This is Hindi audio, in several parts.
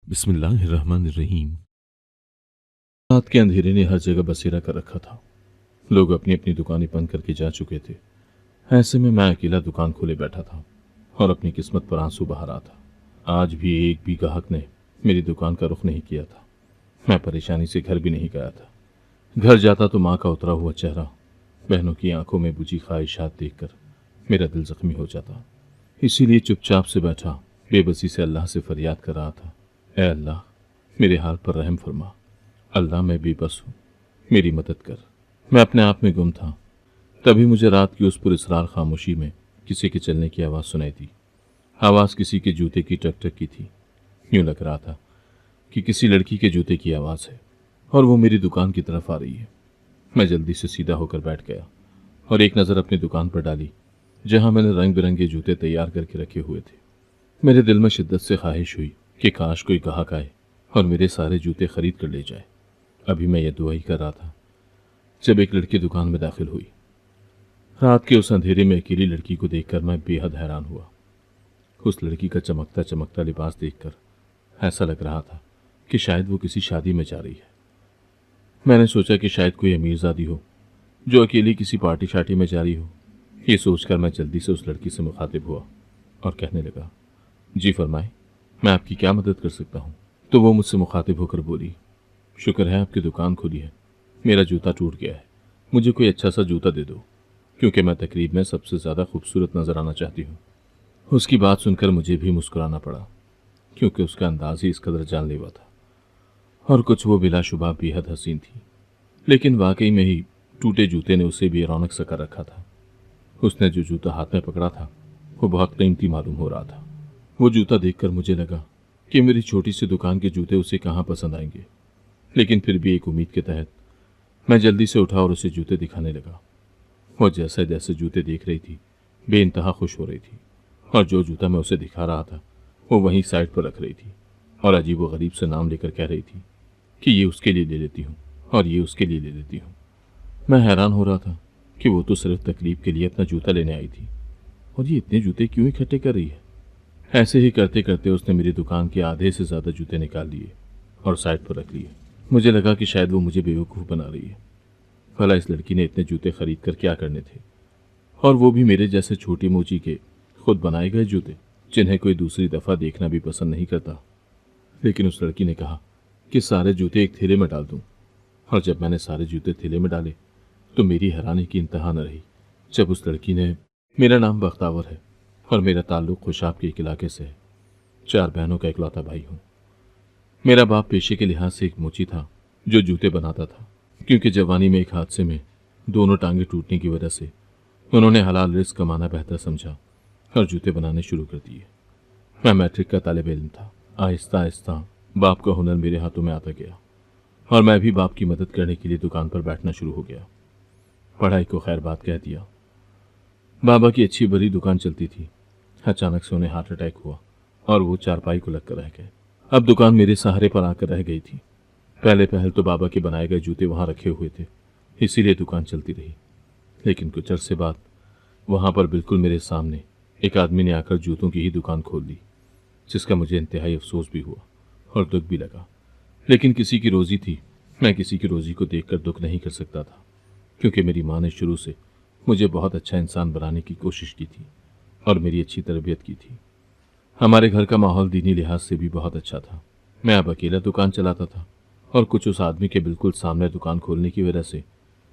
बिस्मिल्लाहिर्रहमानिर्रहीम। रात के अंधेरे ने हर जगह बसेरा कर रखा था। लोग अपनी अपनी दुकानें बंद करके जा चुके थे। ऐसे में मैं अकेला दुकान खोले बैठा था और अपनी किस्मत पर आंसू बहा रहा था। आज भी एक भी ग्राहक ने मेरी दुकान का रुख नहीं किया था। मैं परेशानी से घर भी नहीं गया था। घर जाता तो माँ का उतरा हुआ चेहरा, बहनों की आंखों में बुझी ख्वाहिशात देखकर मेरा दिल जख्मी हो जाता। इसीलिए चुपचाप से बैठा बेबसी से अल्लाह से फरियाद कर रहा था, ए अल्लाह, मेरे हाल पर रहम फरमा। अल्लाह, मैं बेबस हूँ, मेरी मदद कर। मैं अपने आप में गुम था। तभी मुझे रात की उस पुरस्रार खामोशी में किसी के चलने की आवाज़ सुनाई दी। आवाज़ किसी के जूते की टक टक की थी। यूं लग रहा था कि किसी लड़की के जूते की आवाज़ है और वो मेरी दुकान की तरफ आ रही है। मैं जल्दी से सीधा होकर बैठ गया और एक नज़र अपनी दुकान पर डाली, जहां मैंने रंग बिरंगे जूते तैयार करके रखे हुए थे। मेरे दिल में शिद्दत से ख्वाहिश हुई कि काश कोई ग्राहक आए और मेरे सारे जूते खरीद कर ले जाए। अभी मैं ये दुआ ही कर रहा था जब एक लड़की दुकान में दाखिल हुई। रात के उस अंधेरे में अकेली लड़की को देखकर मैं बेहद हैरान हुआ। उस लड़की का चमकता चमकता लिबास देखकर ऐसा लग रहा था कि शायद वो किसी शादी में जा रही है। मैंने सोचा कि शायद कोई अमीरजादी हो जो अकेली किसी पार्टी शार्टी में जा रही हो। ये सोचकर मैं जल्दी से उस लड़की से मुखातिब हुआ और कहने लगा, जी फरमाए, मैं आपकी क्या मदद कर सकता हूँ। तो वो मुझसे मुखातिब होकर बोली, शुक्र है आपकी दुकान खुली है, मेरा जूता टूट गया है, मुझे कोई अच्छा सा जूता दे दो, क्योंकि मैं तकरीब में सबसे ज़्यादा खूबसूरत नजर आना चाहती हूँ। उसकी बात सुनकर मुझे भी मुस्कुराना पड़ा, क्योंकि उसका अंदाज ही इस कदर जानलेवा था और कुछ वो बिलाशुबा बेहद हसीन थी। लेकिन वाकई में ही टूटे जूते ने उसे भी रौनक सा कर रखा था। उसने जो जूता हाथ में पकड़ा था वो बहुत कीमती मालूम हो रहा था। वो जूता देखकर मुझे लगा कि मेरी छोटी सी दुकान के जूते उसे कहाँ पसंद आएंगे, लेकिन फिर भी एक उम्मीद के तहत मैं जल्दी से उठा और उसे जूते दिखाने लगा। वो जैसे जैसे जूते देख रही थी बेइंतहा खुश हो रही थी और जो जूता मैं उसे दिखा रहा था वो वहीं साइड पर रख रही थी और अजीब व गरीब से नाम लेकर कह रही थी कि ये उसके लिए ले लेती हूँ और ये उसके लिए ले लेती हूँ। मैं हैरान हो रहा था कि वो तो सिर्फ तकलीफ के लिए अपना जूता लेने आई थी और ये इतने जूते क्यों इकट्ठे कर रही है। ऐसे ही करते करते उसने मेरी दुकान के आधे से ज़्यादा जूते निकाल लिए और साइड पर रख लिए। मुझे लगा कि शायद वो मुझे बेवकूफ़ बना रही है। भला इस लड़की ने इतने जूते खरीद कर क्या करने थे, और वो भी मेरे जैसे छोटी मोची के खुद बनाए गए जूते, जिन्हें कोई दूसरी दफ़ा देखना भी पसंद नहीं करता। लेकिन उस लड़की ने कहा कि सारे जूते एक थैले में डाल दूँ, और जब मैंने सारे जूते थैले में डाले तो मेरी हैरानी की इंतहा न रही जब उस लड़की ने, मेरा नाम बख्तावर है और मेरा ताल्लुक खुशाब के एक इलाके से है। 4 बहनों का इकलौता भाई हूँ। मेरा बाप पेशे के लिहाज से एक मोची था जो जूते बनाता था, क्योंकि जवानी में एक हादसे में दोनों टांगे टूटने की वजह से उन्होंने हलाल रिस्क कमाना बेहतर समझा और जूते बनाने शुरू कर दिए। मैं मैट्रिक का तालिब इल्म था। आहिस्ता आहिस्ता बाप का हुनर मेरे हाथों में आता गया और मैं भी बाप की मदद करने के लिए दुकान पर बैठना शुरू हो गया। पढ़ाई को खैर बात कह दिया। बाबा की अच्छी बड़ी दुकान चलती थी। अचानक से उन्हें हार्ट अटैक हुआ और वो चारपाई को लगकर रह गए। अब दुकान मेरे सहारे पर आकर रह गई थी। पहले पहल तो बाबा के बनाए गए जूते वहां रखे हुए थे, इसीलिए दुकान चलती रही। लेकिन कुछ अरसे बाद वहां पर बिल्कुल मेरे सामने एक आदमी ने आकर जूतों की ही दुकान खोल ली, जिसका मुझे इंतहाई अफसोस भी हुआ और दुख भी लगा। लेकिन किसी की रोजी थी, मैं किसी की रोजी को देखकर दुख नहीं कर सकता था, क्योंकि मेरी माँ ने शुरू से मुझे बहुत अच्छा इंसान बनाने की कोशिश की थी और मेरी अच्छी तरबियत की थी। हमारे घर का माहौल दीनी लिहाज से भी बहुत अच्छा था। मैं अब अकेला दुकान चलाता था और कुछ उस आदमी के बिल्कुल सामने दुकान खोलने की वजह से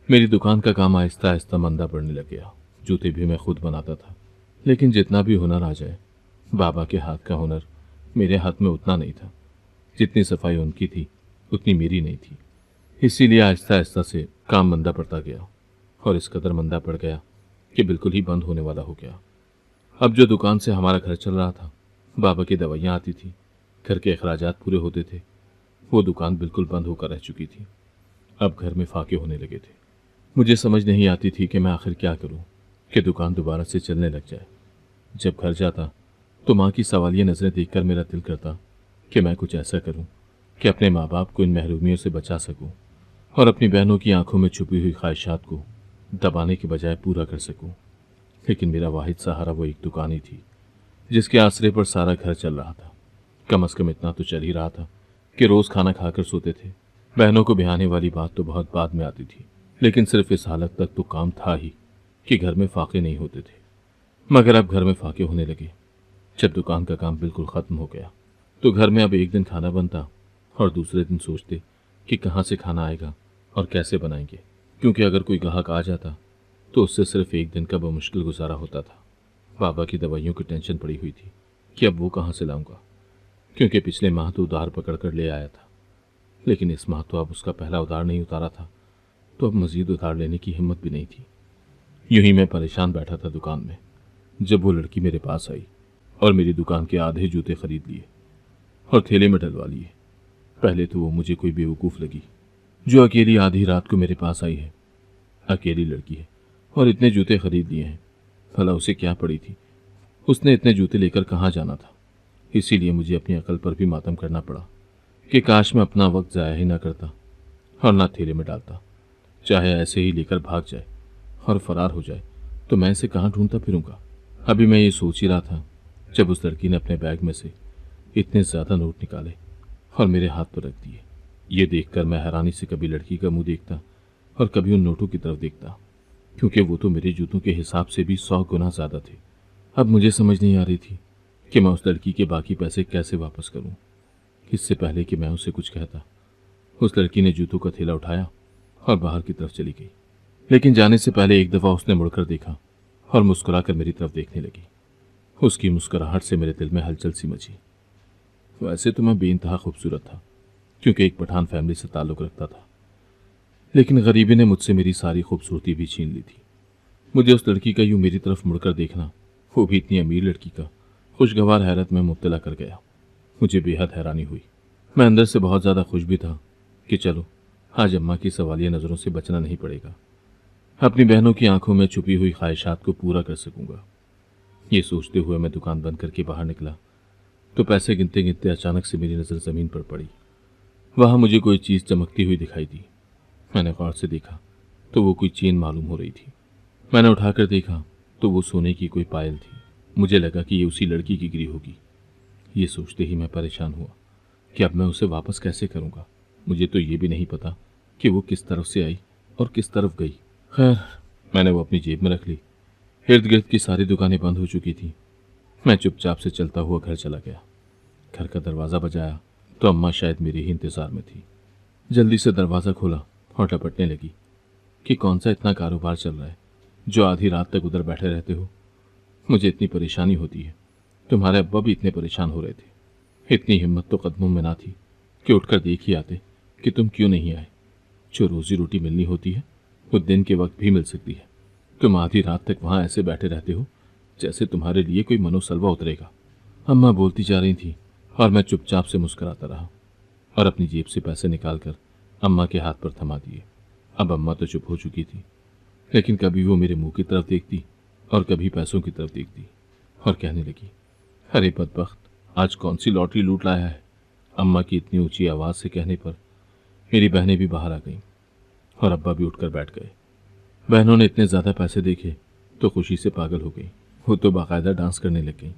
मेरी दुकान का काम आहिस्ता आहिस्ता मंदा पड़ने लग गया। जूते भी मैं खुद बनाता था, लेकिन जितना भी हुनर आ जाए, बाबा के हाथ का हुनर मेरे हाथ में उतना नहीं था। जितनी सफाई उनकी थी उतनी मेरी नहीं थी। इसीलिए आहिस्ता आहिस्ता से काम मंदा पड़ता गया और इस कदर मंदा पड़ गया कि बिल्कुल ही बंद होने वाला हो गया। अब जो दुकान से हमारा घर चल रहा था, बाबा की दवाइयाँ आती थी, घर के अखराजात पूरे होते थे, वो दुकान बिल्कुल बंद होकर रह चुकी थी। अब घर में फाके होने लगे थे। मुझे समझ नहीं आती थी कि मैं आखिर क्या करूं कि दुकान दोबारा से चलने लग जाए। जब घर जाता तो माँ की सवालिया नज़रें देखकर मेरा दिल करता कि मैं कुछ ऐसा करूं कि अपने माँ बाप को इन महरूमियों से बचा सकूं और अपनी बहनों की आंखों में छुपी हुई ख्वाहिशात को दबाने के बजाय पूरा कर सकूं। लेकिन मेरा वाहिद सहारा वो एक दुकान ही थी, जिसके आसरे पर सारा घर चल रहा था कम से कम इतना तो चल ही रहा था कि रोज खाना खाकर सोते थे। बहनों को ब्याहने वाली बात तो बहुत बाद में आती थी, लेकिन सिर्फ इस हालत तक तो काम था ही कि घर में फाके नहीं होते थे। मगर अब घर में फाके होने लगे। जब दुकान का काम बिल्कुल खत्म हो गया तो घर में अब एक दिन खाना बनता और दूसरे दिन सोचते कि कहाँ से खाना आएगा और कैसे बनाएंगे, क्योंकि अगर कोई ग्राहक आ जाता तो उससे सिर्फ एक दिन का बमुश्किल गुजारा होता था। बाबा की दवाइयों की टेंशन पड़ी हुई थी कि अब वो कहाँ से लाऊंगा, क्योंकि पिछले माह तो उधार पकड़ कर ले आया था, लेकिन इस माह तो अब उसका पहला उधार नहीं उतारा था, तो अब मजीद उधार लेने की हिम्मत भी नहीं थी। यूं ही मैं परेशान बैठा था दुकान में, जब वो लड़की मेरे पास आई और मेरी दुकान के आधे जूते खरीद लिए और थैले में डलवा लिए। पहले तो वो मुझे कोई बेवकूफ़ लगी जो अकेली आधी रात को मेरे पास आई है। अकेली लड़की है और इतने जूते खरीद लिए हैं, भला उसे क्या पड़ी थी, उसने इतने जूते लेकर कहाँ जाना था। इसीलिए मुझे अपनी अकल पर भी मातम करना पड़ा कि काश मैं अपना वक्त ज़ाया ही ना करता और ना थैले में डालता। चाहे ऐसे ही लेकर भाग जाए और फरार हो जाए तो मैं इसे कहाँ ढूंढता फिरूंगा। अभी मैं ये सोच ही रहा था जब उस लड़की ने अपने बैग में से इतने ज़्यादा नोट निकाले और मेरे हाथ पर रख दिए। ये देखकर मैं हैरानी से कभी लड़की का मुंह देखता और कभी उन नोटों की तरफ देखता, क्योंकि वो तो मेरे जूतों के हिसाब से भी 100 गुना ज़्यादा थे। अब मुझे समझ नहीं आ रही थी कि मैं उस लड़की के बाकी पैसे कैसे वापस करूं। इससे पहले कि मैं उसे कुछ कहता, उस लड़की ने जूतों का थैला उठाया और बाहर की तरफ चली गई। लेकिन जाने से पहले एक दफ़ा उसने मुड़कर देखा और मुस्कुराकर मेरी तरफ देखने लगी। उसकी मुस्कुराहट से मेरे दिल में हलचल सी मची। वैसे तो मैं बेइंतहा खूबसूरत था, क्योंकि एक पठान फैमिली से ताल्लुक़ रखता था, लेकिन गरीबी ने मुझसे मेरी सारी खूबसूरती भी छीन ली थी। मुझे उस लड़की का यूं मेरी तरफ मुड़कर देखना, वो भी इतनी अमीर लड़की का, खुशगवार हैरत में मुब्तला कर गया। मुझे बेहद हैरानी हुई। मैं अंदर से बहुत ज़्यादा खुश भी था कि चलो आज अम्मा की सवालिया नज़रों से बचना नहीं पड़ेगा, अपनी बहनों की आंखों में छुपी हुई ख्वाहिशात को पूरा कर सकूंगा। ये सोचते हुए मैं दुकान बंद करके बाहर निकला तो पैसे गिनते गिनते अचानक से मेरी नज़र ज़मीन पर पड़ी। वहाँ मुझे कोई चीज़ चमकती हुई दिखाई दी। मैंने गौर से देखा तो वो कोई चेन मालूम हो रही थी। मैंने उठाकर देखा तो वो सोने की कोई पायल थी। मुझे लगा कि ये उसी लड़की की गिरी होगी। ये सोचते ही मैं परेशान हुआ कि अब मैं उसे वापस कैसे करूँगा। मुझे तो ये भी नहीं पता कि वो किस तरफ से आई और किस तरफ गई। खैर, मैंने वो अपनी जेब में रख ली। इर्द गिर्द की सारी दुकानें बंद हो चुकी थी। मैं चुपचाप से चलता हुआ घर चला गया। घर का दरवाज़ा बजाया तो अम्मा शायद मेरे ही इंतज़ार में थी। जल्दी से दरवाज़ा खोला और लपटने लगी कि कौन सा इतना कारोबार चल रहा है जो आधी रात तक उधर बैठे रहते हो। मुझे इतनी परेशानी होती है, तुम्हारे अब्बा भी इतने परेशान हो रहे थे। इतनी हिम्मत तो कदमों में ना थी कि उठकर देख ही आते कि तुम क्यों नहीं आए। जो रोजी रोटी मिलनी होती है वो दिन के वक्त भी मिल सकती है। तुम आधी रात तक वहाँ ऐसे बैठे रहते हो जैसे तुम्हारे लिए कोई मनोसलवा उतरेगा। अम्मा बोलती जा रही थी और मैं चुपचाप से मुस्कुराता रहा और अपनी जेब से पैसे निकालकर अम्मा के हाथ पर थमा दिए। अब अम्मा तो चुप हो चुकी थी, लेकिन कभी वो मेरे मुंह की तरफ देखती और कभी पैसों की तरफ देखती और कहने लगी, अरे बदबख्त, आज कौन सी लॉटरी लूट लाया है। अम्मा की इतनी ऊंची आवाज़ से कहने पर मेरी बहनें भी बाहर आ गईं और अब्बा भी उठकर बैठ गए। बहनों ने इतने ज़्यादा पैसे देखे तो खुशी से पागल हो गई। वो तो बाकायदा डांस करने लग गई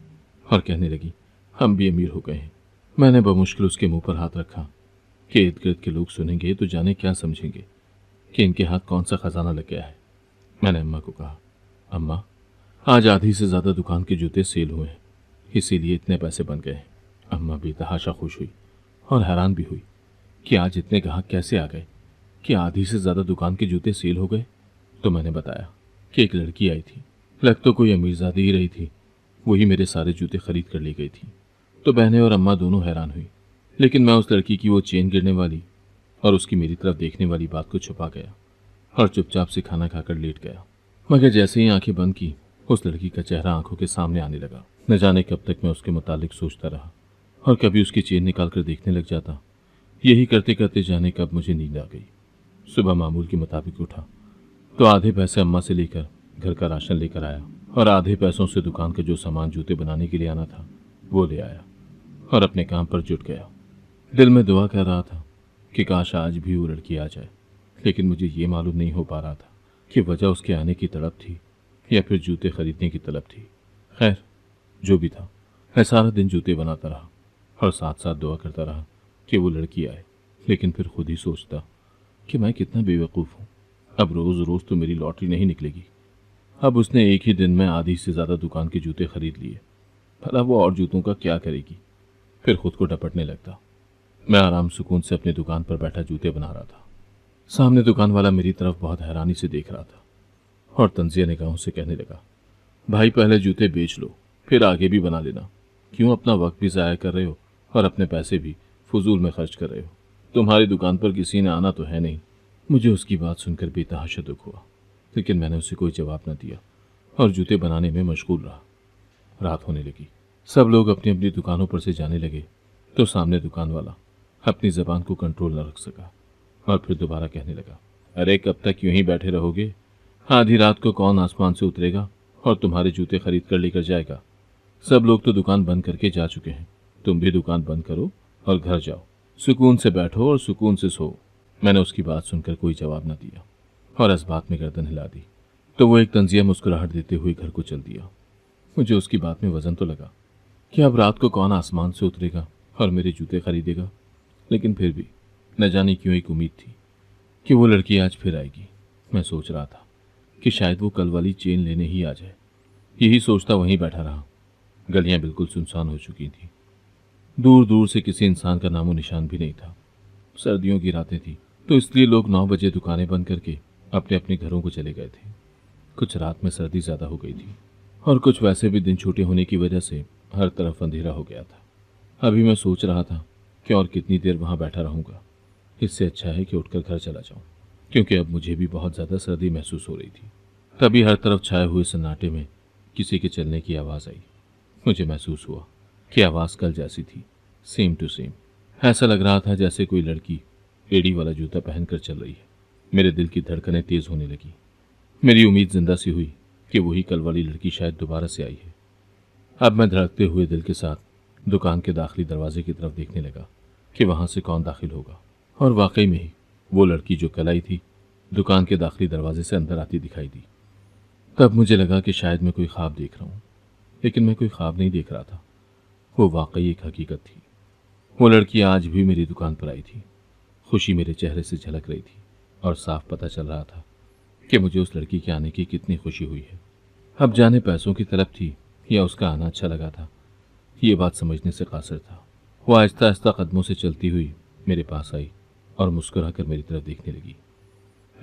और कहने लगी, हम भी अमीर हो गए हैं। मैंने बमुश्किल उसके मुंह पर हाथ रखा कि इर्द गिर्द के लोग सुनेंगे तो जाने क्या समझेंगे कि इनके हाथ कौन सा खजाना लग गया है। मैंने अम्मा को कहा, अम्मा, आज आधी से ज़्यादा दुकान के जूते सेल हुए हैं, इसीलिए इतने पैसे बन गए हैं। अम्मा बेतहाशा खुश हुई और हैरान भी हुई कि आज इतने ग्राहक कैसे आ गए कि आधी से ज़्यादा दुकान के जूते सेल हो गए। तो मैंने बताया कि एक लड़की आई थी, लग तो कोई अमीरजादी ही रही थी, वही मेरे सारे जूते खरीद कर ले गई थी। तो बहनें और अम्मा दोनों हैरान हुई, लेकिन मैं उस लड़की की वो चेन गिरने वाली और उसकी मेरी तरफ देखने वाली बात को छुपा गया और चुपचाप से खाना खाकर लेट गया। मगर जैसे ही आंखें बंद की, उस लड़की का चेहरा आंखों के सामने आने लगा। न जाने कब तक मैं उसके मुतालिक सोचता रहा और कभी उसकी चेन निकाल कर देखने लग जाता। यही करते करते जाने कब मुझे नींद आ गई। सुबह मामूल के मुताबिक उठा तो आधे पैसे अम्मा से लेकर घर का राशन लेकर आया और आधे पैसों से दुकान का जो सामान जूते बनाने के लिए आना था वो ले आया और अपने काम पर जुट गया। दिल में दुआ कर रहा था कि काश आज भी वो लड़की आ जाए, लेकिन मुझे ये मालूम नहीं हो पा रहा था कि वजह उसके आने की तड़प थी या फिर जूते खरीदने की तलब थी। खैर, जो भी था, मैं सारा दिन जूते बनाता रहा और साथ साथ दुआ करता रहा कि वो लड़की आए, लेकिन फिर खुद ही सोचता कि मैं कितना बेवकूफ़ हूँ। अब रोज़ रोज़ तो मेरी लॉटरी नहीं निकलेगी। अब उसने एक ही दिन में आधी से ज़्यादा दुकान के जूते खरीद लिए। भला वो और जूतों का क्या करेगी। फिर खुद को डपटने लगता। मैं आराम सुकून से अपनी दुकान पर बैठा जूते बना रहा था। सामने दुकान वाला मेरी तरफ बहुत हैरानी से देख रहा था और तंजिया निगाहों से कहने लगा, भाई पहले जूते बेच लो, फिर आगे भी बना लेना। क्यों अपना वक्त भी ज़ाया कर रहे हो और अपने पैसे भी फजूल में खर्च कर रहे हो। तुम्हारी दुकान पर किसी ने आना तो है नहीं। मुझे उसकी बात सुनकर बेतहाशा दुख हुआ, लेकिन मैंने उसे कोई जवाब न दिया और जूते बनाने में मशगूल रहा। रात होने लगी। सब लोग अपनी अपनी दुकानों पर से जाने लगे तो सामने दुकान वाला अपनी जबान को कंट्रोल न रख सका और फिर दोबारा कहने लगा, अरे कब तक यूं ही बैठे रहोगे। आधी रात को कौन आसमान से उतरेगा और तुम्हारे जूते खरीद कर लेकर जाएगा। सब लोग तो दुकान बंद करके जा चुके हैं। तुम भी दुकान बंद करो और घर जाओ। सुकून से बैठो और सुकून से सो। मैंने उसकी बात सुनकर कोई जवाब न दिया और इस बात में गर्दन हिला दी तो वो एक तंजिया मुस्कुराहट देते हुए घर को चल दिया। मुझे उसकी बात में वजन तो लगा कि अब रात को कौन आसमान से उतरेगा और मेरे जूते खरीदेगा, लेकिन फिर भी न जाने क्यों एक उम्मीद थी कि वो लड़की आज फिर आएगी। मैं सोच रहा था कि शायद वो कल वाली चेन लेने ही आ जाए। यही सोचता वहीं बैठा रहा। गलियां बिल्कुल सुनसान हो चुकी थी। दूर दूर से किसी इंसान का नामो निशान भी नहीं था। सर्दियों की रातें थी तो इसलिए लोग 9 बजे दुकानें बंद करके अपने अपने घरों को चले गए थे। कुछ रात में सर्दी ज़्यादा हो गई थी और कुछ वैसे भी दिन छोटे होने की वजह से हर तरफ अंधेरा हो गया था। अभी मैं सोच रहा था कि और कितनी देर वहाँ बैठा रहूँगा। इससे अच्छा है कि उठकर घर चला जाऊँ, क्योंकि अब मुझे भी बहुत ज़्यादा सर्दी महसूस हो रही थी। तभी हर तरफ छाए हुए सन्नाटे में किसी के चलने की आवाज़ आई। मुझे महसूस हुआ कि आवाज़ कल जैसी थी, सेम टू सेम। ऐसा लग रहा था जैसे कोई लड़की एड़ी वाला जूता पहनकर चल रही है। मेरे दिल की धड़कनें तेज़ होने लगी। मेरी उम्मीद जिंदा सी हुई कि वही कल वाली लड़की शायद दोबारा से आई है। अब मैं धड़कते हुए दिल के साथ दुकान के दाखिली दरवाजे की तरफ देखने लगा कि वहां से कौन दाखिल होगा। और वाकई में ही वो लड़की जो कल आई थी दुकान के दाखिली दरवाजे से अंदर आती दिखाई दी। तब मुझे लगा कि शायद मैं कोई ख्वाब देख रहा हूँ, लेकिन मैं कोई ख्वाब नहीं देख रहा था। वो वाकई एक हकीकत थी। वो लड़की आज भी मेरी दुकान पर आई थी। खुशी मेरे चेहरे से झलक रही थी और साफ पता चल रहा था कि मुझे उस लड़की के आने की कितनी खुशी हुई है। अब जाने पैसों की तलब थी या उसका आना अच्छा लगा था, ये बात समझने से कासिर था। वो आहिस्ता आहिस्ता कदमों से चलती हुई मेरे पास आई और मुस्कुरा कर मेरी तरफ देखने लगी।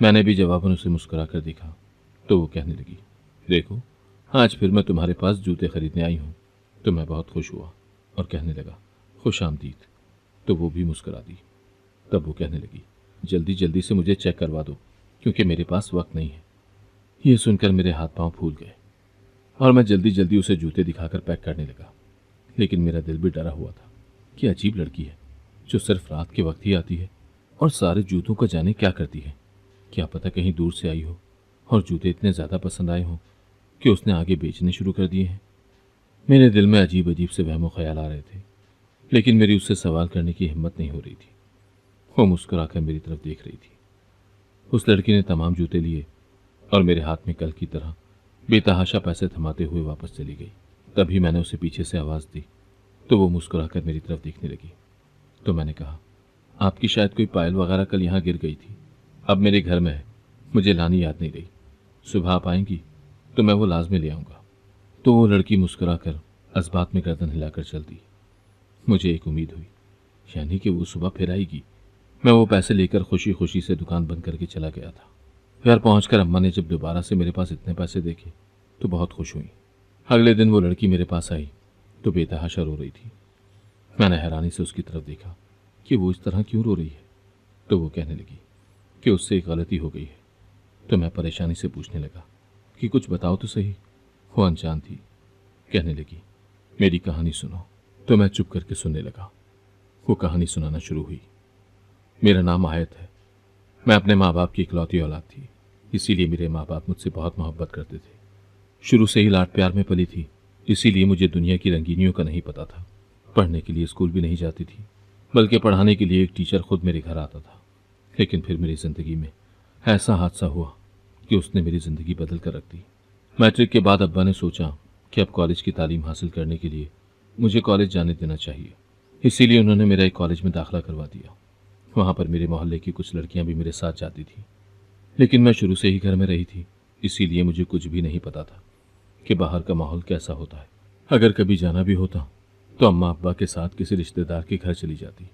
मैंने भी जवाबन उसे मुस्कुरा कर देखा तो वो कहने लगी, देखो आज फिर मैं तुम्हारे पास जूते खरीदने आई हूँ। तो मैं बहुत खुश हुआ और कहने लगा, खुश आमदीद। तो वो भी मुस्कुरा दी। तब वो कहने लगी, जल्दी जल्दी से मुझे चेक करवा दो, क्योंकि मेरे पास वक्त नहीं है। ये सुनकर मेरे हाथ पांव फूल गए और मैं जल्दी जल्दी उसे जूते दिखाकर पैक करने लगा। लेकिन मेरा दिल भी डरा हुआ था कि अजीब लड़की है जो सिर्फ रात के वक्त ही आती है और सारे जूतों का जाने क्या करती है। क्या पता कहीं दूर से आई हो और जूते इतने ज़्यादा पसंद आए हों कि उसने आगे बेचने शुरू कर दिए हैं। मेरे दिल में अजीब अजीब से वहमो ख्याल आ रहे थे, लेकिन मेरी उससे सवाल करने की हिम्मत नहीं हो रही थी। वो मुस्कुराकर मेरी तरफ देख रही थी। उस लड़की ने तमाम जूते लिए और मेरे हाथ में कल की तरह बेतहाशा पैसे थमाते हुए वापस चली गई। तभी मैंने उसे पीछे से आवाज़ दी तो वो मुस्कुराकर मेरी तरफ देखने लगी। तो मैंने कहा, आपकी शायद कोई पायल वगैरह कल यहाँ गिर गई थी, अब मेरे घर में है, मुझे लानी याद नहीं रही। सुबह आप आएंगी तो मैं वो लाजमी ले आऊँगा। तो वो लड़की मुस्कुराकर इस्बात में गर्दन हिलाकर चल दी। मुझे एक उम्मीद हुई, यानी कि वो सुबह फिर आएगी। मैं वो पैसे लेकर खुशी खुशी से दुकान बंद करके चला गया था। घर पहुंचकर अम्मा ने जब दोबारा से मेरे पास इतने पैसे देखे तो बहुत खुश हुई। अगले दिन वो लड़की मेरे पास आई तो बेतहाशा रो रही थी। मैंने हैरानी से उसकी तरफ देखा कि वो इस तरह क्यों रो रही है। तो वो कहने लगी कि उससे एक गलती हो गई है। तो मैं परेशानी से पूछने लगा कि कुछ बताओ तो सही। वो अनजान थी। कहने लगी, मेरी कहानी सुनो। तो मैं चुप करके सुनने लगा। वो कहानी सुनाना शुरू हुई। मेरा नाम आयत है। मैं अपने माँ बाप की इकलौती औलाद थी, इसीलिए मेरे माँ बाप मुझसे बहुत मोहब्बत करते थे। शुरू से ही लाड प्यार में पली थी, इसीलिए मुझे दुनिया की रंगीनियों का नहीं पता था। पढ़ने के लिए स्कूल भी नहीं जाती थी, बल्कि पढ़ाने के लिए एक टीचर खुद मेरे घर आता था। लेकिन फिर मेरी ज़िंदगी में ऐसा हादसा हुआ कि उसने मेरी ज़िंदगी बदल कर रख दी। मैट्रिक के बाद अब्बा ने सोचा कि अब कॉलेज की तालीम हासिल करने के लिए मुझे कॉलेज जाने देना चाहिए। इसीलिए उन्होंने मेरा एक कॉलेज में दाखिला करवा दिया। वहाँ पर मेरे मोहल्ले की कुछ लड़कियाँ भी मेरे साथ जाती थी, लेकिन मैं शुरू से ही घर में रही थी, इसीलिए मुझे कुछ भी नहीं पता था कि बाहर का माहौल कैसा होता है। अगर कभी जाना भी होता तो अम्मा अब्बा के साथ किसी रिश्तेदार के घर चली जाती,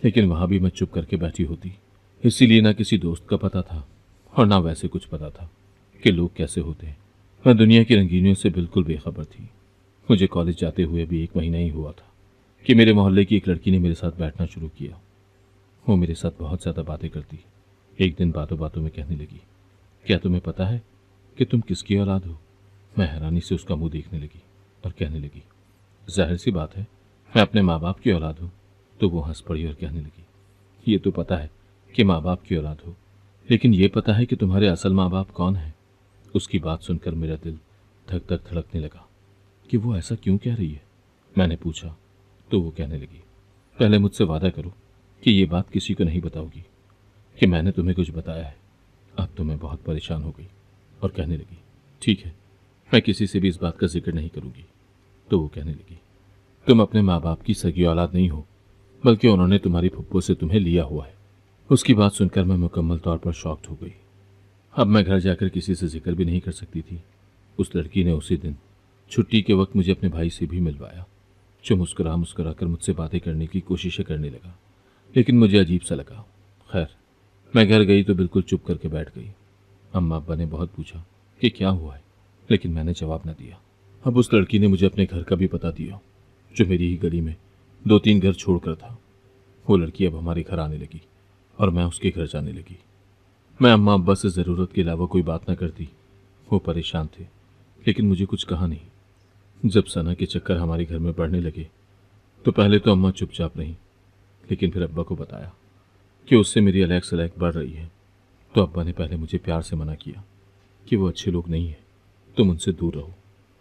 लेकिन वहाँ भी मैं चुप करके बैठी होती। इसीलिए ना किसी दोस्त का पता था और ना वैसे कुछ पता था कि लोग कैसे होते हैं। मैं दुनिया की रंगीनियों से बिल्कुल बेखबर थी। मुझे कॉलेज जाते हुए भी 1 महीना ही हुआ था कि मेरे मोहल्ले की एक लड़की ने मेरे साथ बैठना शुरू किया। वो मेरे साथ बहुत ज़्यादा बातें करती। एक दिन बातों बातों में कहने लगी, क्या तुम्हें पता है कि तुम किसकी औलाद हो? मैं हैरानी से उसका मुंह देखने लगी और कहने लगी, जाहिर सी बात है, मैं अपने माँ बाप की औलाद हूँ। तो वो हंस पड़ी और कहने लगी, ये तो पता है कि माँ बाप की औलाद हो, लेकिन ये पता है कि तुम्हारे असल माँ बाप कौन है? उसकी बात सुनकर मेरा दिल धक धक धड़कने लगा कि वो ऐसा क्यों कह रही है। मैंने पूछा तो वो कहने लगी, पहले मुझसे वादा करो कि ये बात किसी को नहीं बताओगी कि मैंने तुम्हें कुछ बताया है। अब तो मैं बहुत परेशान हो गई और कहने लगी, ठीक है, मैं किसी से भी इस बात का जिक्र नहीं करूंगी। तो वो कहने लगी, तुम अपने माँ बाप की सगी औलाद नहीं हो, बल्कि उन्होंने तुम्हारी फुप्पो से तुम्हें लिया हुआ है। उसकी बात सुनकर मैं मुकम्मल तौर पर शॉक्ड हो गई। अब मैं घर जाकर किसी से जिक्र भी नहीं कर सकती थी। उस लड़की ने उसी दिन छुट्टी के वक्त मुझे अपने भाई से भी मिलवाया, जो मुस्कुरा मुस्कुरा कर मुझसे बातें करने की कोशिशें करने लगा, लेकिन मुझे अजीब सा लगा। खैर, मैं घर गई तो बिल्कुल चुप करके बैठ गई। अम्मा अब्बा ने बहुत पूछा कि क्या हुआ है, लेकिन मैंने जवाब न दिया। अब उस लड़की ने मुझे अपने घर का भी पता दिया, जो मेरी ही गली में 2-3 घर छोड़कर था। वो लड़की अब हमारे घर आने लगी और मैं उसके घर जाने लगी। मैं अम्मा अब्बा से ज़रूरत के अलावा कोई बात न करती। वो परेशान थे, लेकिन मुझे कुछ कहा नहीं। जब सना के चक्कर हमारे घर में बढ़ने लगे तो पहले तो अम्मा चुपचाप रहीं, लेकिन फिर अब्बा को बताया कि उससे मेरी अलैक सलैक बढ़ रही है। तो अब्बा ने पहले मुझे प्यार से मना किया कि वो अच्छे लोग नहीं हैं, तुम उनसे दूर रहो।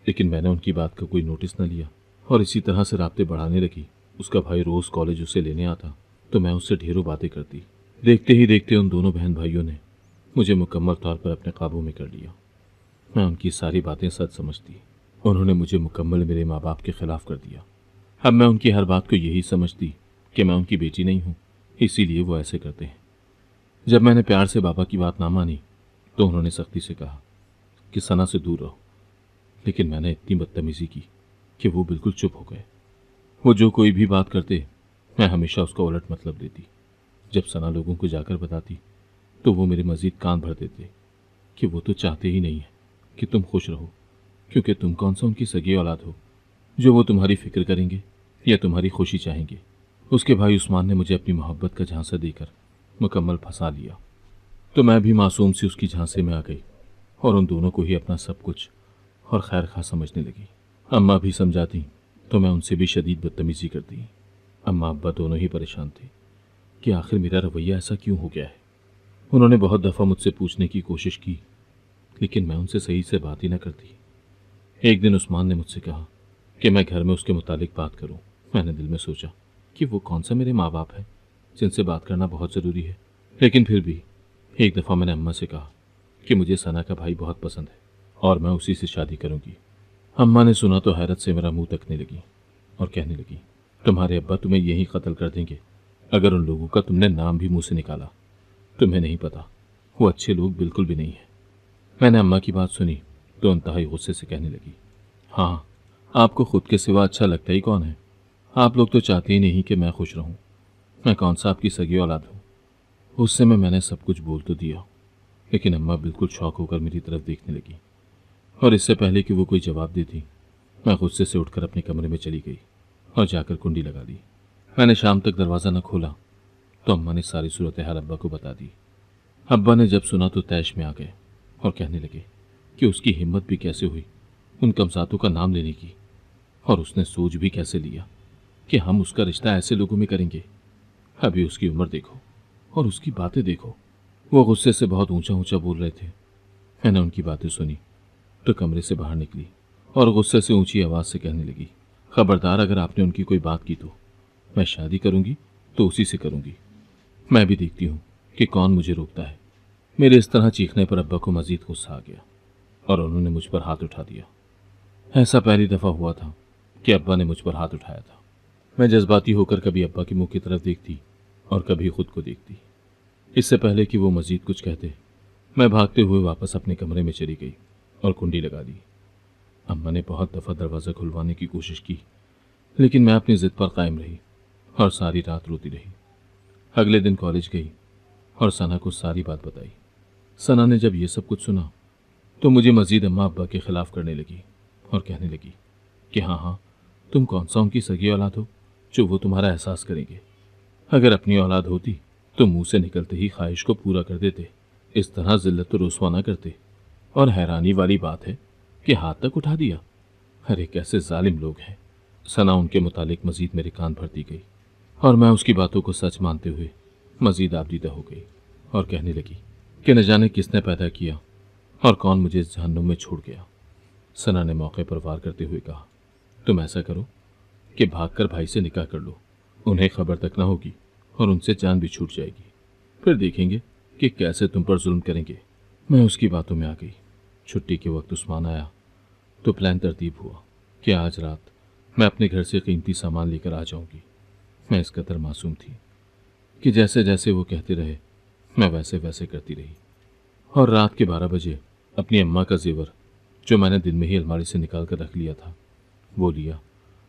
लेकिन मैंने उनकी बात का कोई नोटिस न लिया और इसी तरह से राब्ते बढ़ाने लगी। उसका भाई रोज़ कॉलेज उसे लेने आता तो मैं उससे ढेरों बातें करती। देखते ही देखते उन दोनों बहन भाइयों ने मुझे मुकम्मल तौर पर अपने काबू में कर लिया। मैं उनकी सारी बातें सच समझती। उन्होंने मुझे मुकम्मल मेरे माँ बाप के खिलाफ कर दिया। अब मैं उनकी हर बात को यही समझती कि मैं उनकी बेटी नहीं हूँ, इसीलिए वो ऐसे करते हैं। जब मैंने प्यार से बाबा की बात ना मानी तो उन्होंने सख्ती से कहा कि सना से दूर रहो, लेकिन मैंने इतनी बदतमीजी की कि वो बिल्कुल चुप हो गए। वो जो कोई भी बात करते मैं हमेशा उसका उलट मतलब देती। जब सना लोगों को जाकर बताती तो वो मेरे मजीद कान भर देते कि वो तो चाहते ही नहीं है कि तुम खुश रहो, क्योंकि तुम कौन सा उनकी सगी औलाद हो जो वो तुम्हारी फिक्र करेंगे या तुम्हारी खुशी चाहेंगे। उसके भाई उस्मान ने मुझे अपनी मोहब्बत का झांसा देकर मुकम्मल फंसा लिया, तो मैं भी मासूम सी उसकी झांसे में आ गई और उन दोनों को ही अपना सब कुछ और खैर खा समझने लगी। अम्मा भी समझाती तो मैं उनसे भी शदीद बदतमीजी करती। अम्मा अब्बा दोनों ही परेशान थे कि आखिर मेरा रवैया ऐसा क्यों हो गया है। उन्होंने बहुत दफ़ा मुझसे पूछने की कोशिश की, लेकिन मैं उनसे सही से बात ही न करती। एक दिन उस्मान ने मुझसे कहा कि मैं घर में उसके मुतालिक बात करूं। मैंने दिल में सोचा कि वो कौन सा मेरे माँ बाप है जिनसे बात करना बहुत ज़रूरी है, लेकिन फिर भी एक दफ़ा मैंने अम्मा से कहा कि मुझे सना का भाई बहुत पसंद है और मैं उसी से शादी करूंगी। अम्मा ने सुना तो हैरत से मेरा मुंह तकने लगी और कहने लगी, तुम्हारे अब्बा तुम्हें यहीं कत्ल कर देंगे अगर उन लोगों का तुमने नाम भी मुंह से निकाला। तुम्हें नहीं पता, वो अच्छे लोग बिल्कुल भी नहीं है। मैंने अम्मा की बात सुनी तो इंतहाई गुस्से से कहने लगी, हाँ, आपको खुद के सिवा अच्छा लगता ही कौन है? आप लोग तो चाहते ही नहीं कि मैं खुश रहूं। मैं कौन सा आपकी सगी औलाद हूँ? उससे मैंने सब कुछ बोल तो दिया, लेकिन अम्मा बिल्कुल शौक होकर मेरी तरफ देखने लगी और इससे पहले कि वो कोई जवाब देती मैं गुस्से से उठकर अपने कमरे में चली गई और जाकर कुंडी लगा दी। मैंने शाम तक दरवाज़ा न खोला तो अम्मा ने सारी सूरत हाल अब्बा को बता दी। अब्बा ने जब सुना तो तैश में आ गए और कहने लगे कि उसकी हिम्मत भी कैसे हुई उन कमसातों का नाम लेने की, और उसने सोच भी कैसे लिया कि हम उसका रिश्ता ऐसे लोगों में करेंगे। अभी उसकी उम्र देखो और उसकी बातें देखो। वो गुस्से से बहुत ऊंचा ऊंचा बोल रहे थे। मैंने उनकी बातें सुनी तो कमरे से बाहर निकली और गुस्से से ऊंची आवाज़ से कहने लगी, खबरदार, अगर आपने उनकी कोई बात की तो मैं शादी करूंगी तो उसी से करूंगी। मैं भी देखती हूँ कि कौन मुझे रोकता है। मेरे इस तरह चीखने पर अब्बा को मजीद गुस्सा आ गया और उन्होंने मुझ पर हाथ उठा दिया। ऐसा पहली दफ़ा हुआ था कि अब्बा ने मुझ पर हाथ उठाया था। मैं जज्बाती होकर कभी अब्बा के मुंह की तरफ देखती और कभी खुद को देखती। इससे पहले कि वो मजीद कुछ कहते, मैं भागते हुए वापस अपने कमरे में चली गई और कुंडी लगा दी। अम्मा ने बहुत दफ़ा दरवाज़ा खुलवाने की कोशिश की, लेकिन मैं अपनी ज़िद पर कायम रही और सारी रात रोती रही। अगले दिन कॉलेज गई और सना को सारी बात बताई। सना ने जब ये सब कुछ सुना तो मुझे मजीद अम्मा अब्बा के खिलाफ करने लगी और कहने लगी कि हाँ हाँ, तुम कौन सा उनकी सगी औलाद हो जो वो तुम्हारा एहसास करेंगे। अगर अपनी औलाद होती तो मुंह से निकलते ही ख्वाहिश को पूरा कर देते, इस तरह जिल्लत रुसवा न करते। और हैरानी वाली बात है कि हाथ तक उठा दिया। अरे कैसे जालिम लोग हैं। सना उनके मुतालिक मजीद मेरे कान भरती गई और मैं उसकी बातों को सच मानते हुए मजीद आबदीदा हो गई और कहने लगी कि न जाने किसने पैदा किया और कौन मुझे इस जहन्नुम में छोड़ गया। सना ने मौके पर वार करते हुए कहा, तुम ऐसा करो कि भागकर भाई से निकाह कर लो, उन्हें खबर तक ना होगी और उनसे जान भी छूट जाएगी। फिर देखेंगे कि कैसे तुम पर जुल्म करेंगे। मैं उसकी बातों में आ गई। छुट्टी के वक्त उस्मान आया तो प्लान तरतीब हुआ कि आज रात मैं अपने घर से कीमती सामान लेकर आ जाऊंगी। मैं इस कदर मासूम थी कि जैसे जैसे वो कहते रहे मैं वैसे वैसे करती रही और रात के 12 बजे अपनी अम्मा का जेवर जो मैंने दिन में ही अलमारी से निकाल कर रख लिया था वो लिया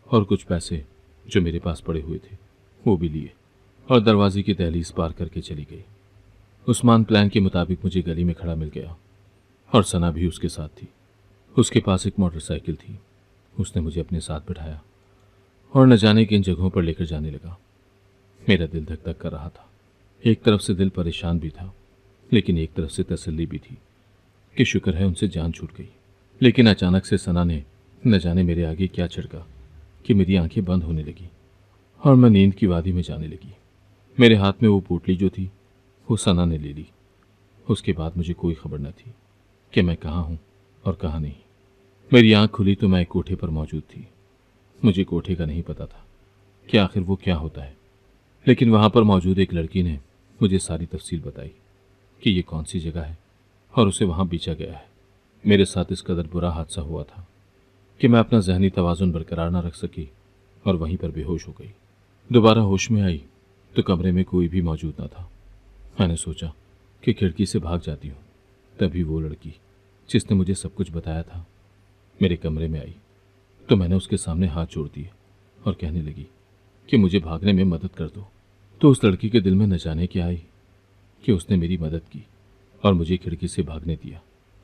और कुछ पैसे जो मेरे पास पड़े हुए थे वो भी लिए और दरवाजे की दहलीज पार करके चली गई। उस्मान प्लान के मुताबिक मुझे गली में खड़ा मिल गया और सना भी उसके साथ थी। उसके पास एक मोटरसाइकिल थी। उसने मुझे अपने साथ बिठाया और न जाने किन जगहों पर लेकर जाने लगा। मेरा दिल धक धक कर रहा था। एक तरफ से दिल परेशान भी था, लेकिन एक तरफ से तसल्ली भी थी कि शुक्र है उनसे जान छूट गई। लेकिन अचानक से सना ने न जाने मेरे आगे क्या छिड़का कि मेरी आंखें बंद होने लगी और मैं नींद की वादी में जाने लगी। मेरे हाथ में वो पोटली जो थी वो सना ने ले ली। उसके बाद मुझे कोई खबर न थी कि मैं कहाँ हूँ और कहाँ नहीं। मेरी आंख खुली तो मैं एक कोठे पर मौजूद थी। मुझे कोठे का नहीं पता था कि आखिर वो क्या होता है, लेकिन वहाँ पर मौजूद एक लड़की ने मुझे सारी तफसील बताई कि ये कौन सी जगह है और उसे वहाँ बेचा गया है। मेरे साथ इस कदर बुरा हादसा हुआ था कि मैं अपना जहनी तवाज़ुन बरकरार न रख सकी और वहीं पर बेहोश हो गई। दोबारा होश में आई तो कमरे में कोई भी मौजूद न था। मैंने सोचा कि खिड़की से भाग जाती हूँ। तभी वो लड़की जिसने मुझे सब कुछ बताया था मेरे कमरे में आई तो मैंने उसके सामने हाथ जोड़ दिए और कहने लगी कि मुझे भागने में मदद कर दो। तो उस लड़की के दिल में न जाने क्या आई कि उसने मेरी मदद की और मुझे खिड़की से भागने दिया।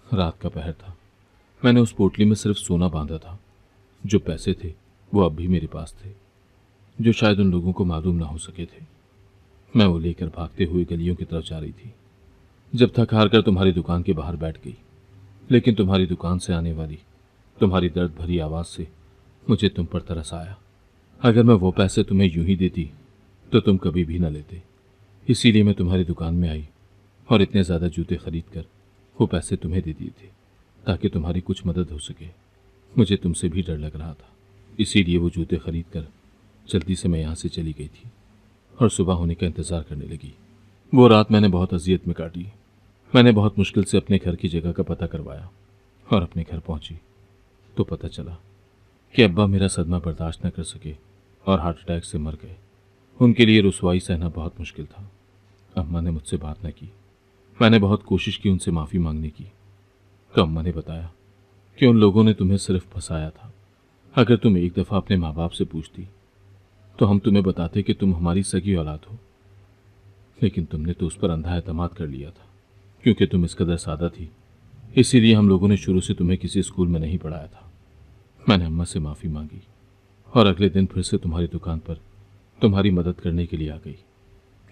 रात का पहर था। मैंने उस पोटली में सिर्फ सोना बांधा था। जो पैसे थे वो अब भी मेरे पास थे, जो शायद उन लोगों को मालूम ना हो सके थे। मैं वो लेकर भागते हुए गलियों की तरफ जा रही थी जब थक हार कर तुम्हारी दुकान के बाहर बैठ गई। लेकिन तुम्हारी दुकान से आने वाली तुम्हारी दर्द भरी आवाज़ से मुझे तुम पर तरस आया। अगर मैं वो पैसे तुम्हें यूं ही देती तो तुम कभी भी न लेते। इसीलिए मैं तुम्हारी दुकान में आई और इतने ज़्यादा जूते खरीद कर वो पैसे तुम्हें दे दिए थे ताकि तुम्हारी कुछ मदद हो सके। मुझे तुमसे भी डर लग रहा था, इसीलिए वो जूते खरीद कर जल्दी से मैं यहाँ से चली गई थी और सुबह होने का इंतज़ार करने लगी। वो रात मैंने बहुत अजियत में काटी। मैंने बहुत मुश्किल से अपने घर की जगह का पता करवाया और अपने घर पहुंची तो पता चला कि अब्बा मेरा सदमा बर्दाश्त न कर सके और हार्ट अटैक से मर गए। उनके लिए रुसवाई सहना बहुत मुश्किल था। अम्मा ने मुझसे बात न की। मैंने बहुत कोशिश की उनसे माफ़ी मांगने की तो अम्मा ने बताया कि उन लोगों ने तुम्हें सिर्फ फंसाया था। अगर तुम एक दफ़ा अपने माँ बाप से पूछती तो हम तुम्हें बताते कि तुम हमारी सगी औलाद हो, लेकिन तुमने तो उस पर अंधा एतमाद कर लिया था। क्योंकि तुम इस कदर सादा थी, इसीलिए हम लोगों ने शुरू से तुम्हें किसी स्कूल में नहीं पढ़ाया था। मैंने अम्मा से माफ़ी मांगी और अगले दिन फिर से तुम्हारी दुकान पर तुम्हारी मदद करने के लिए आ गई।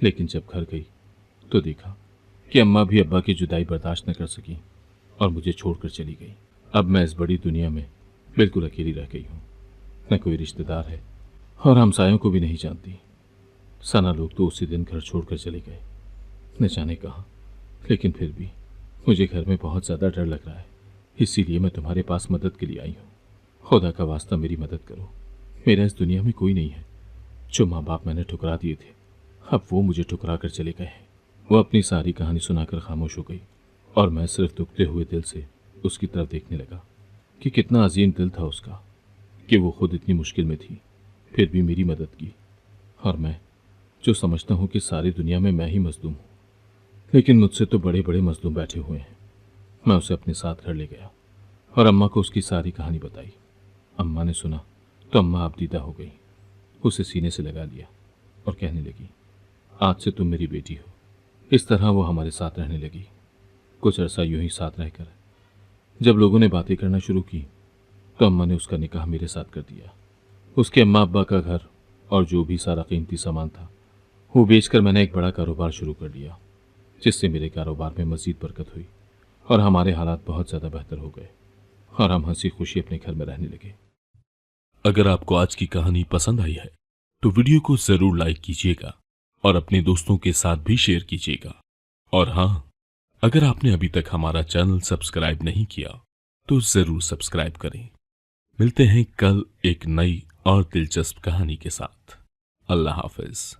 लेकिन जब घर गई तो देखा कि अम्मा भी अब्बा की जुदाई बर्दाश्त न कर सकी और मुझे छोड़कर चली गई। अब मैं इस बड़ी दुनिया में बिल्कुल अकेली रह गई हूँ। न कोई रिश्तेदार है और हमसायों को भी नहीं जानती। सना लोग तो उसी दिन घर छोड़कर चले गए, न जाने कहाँ। लेकिन फिर भी मुझे घर में बहुत ज़्यादा डर लग रहा है, इसीलिए मैं तुम्हारे पास मदद के लिए आई हूँ। खुदा का वास्ता मेरी मदद करो। मेरा इस दुनिया में कोई नहीं है। जो माँ बाप मैंने ठुकरा दिए थे अब वो मुझे ठुकरा कर चले गए हैं। वो अपनी सारी कहानी सुनाकर खामोश हो गई और मैं सिर्फ दुखते हुए दिल से उसकी तरफ देखने लगा कि कितना अजीम दिल था उसका, कि वो खुद इतनी मुश्किल में थी, फिर भी मेरी मदद की। और मैं जो समझता हूँ कि सारी दुनिया में मैं ही मजलूम हूँ, लेकिन मुझसे तो बड़े बड़े मजलूम बैठे हुए हैं। मैं उसे अपने साथ घर ले गया और अम्मा को उसकी सारी कहानी बताई। अम्मा ने सुना तो अम्मा आपदीदा हो गई, उसे सीने से लगा लिया और कहने लगी, आज से तुम मेरी बेटी हो। इस तरह वो हमारे साथ रहने लगी। कुछ अरसा यूं ही साथ रहकर जब लोगों ने बातें करना शुरू की तो अम्मा ने उसका निकाह मेरे साथ कर दिया। उसके अम्मा अब्बा का घर और जो भी सारा कीमती सामान था वो बेचकर मैंने एक बड़ा कारोबार शुरू कर लिया, जिससे मेरे कारोबार में मजीद बरकत हुई और हमारे हालात बहुत ज़्यादा बेहतर हो गए और हम हंसी खुशी अपने घर में रहने लगे। अगर आपको आज की कहानी पसंद आई है तो वीडियो को जरूर लाइक कीजिएगा और अपने दोस्तों के साथ भी शेयर कीजिएगा। और हाँ, अगर आपने अभी तक हमारा चैनल सब्सक्राइब नहीं किया तो जरूर सब्सक्राइब करें। मिलते हैं कल एक नई और दिलचस्प कहानी के साथ। अल्लाह हाफिज।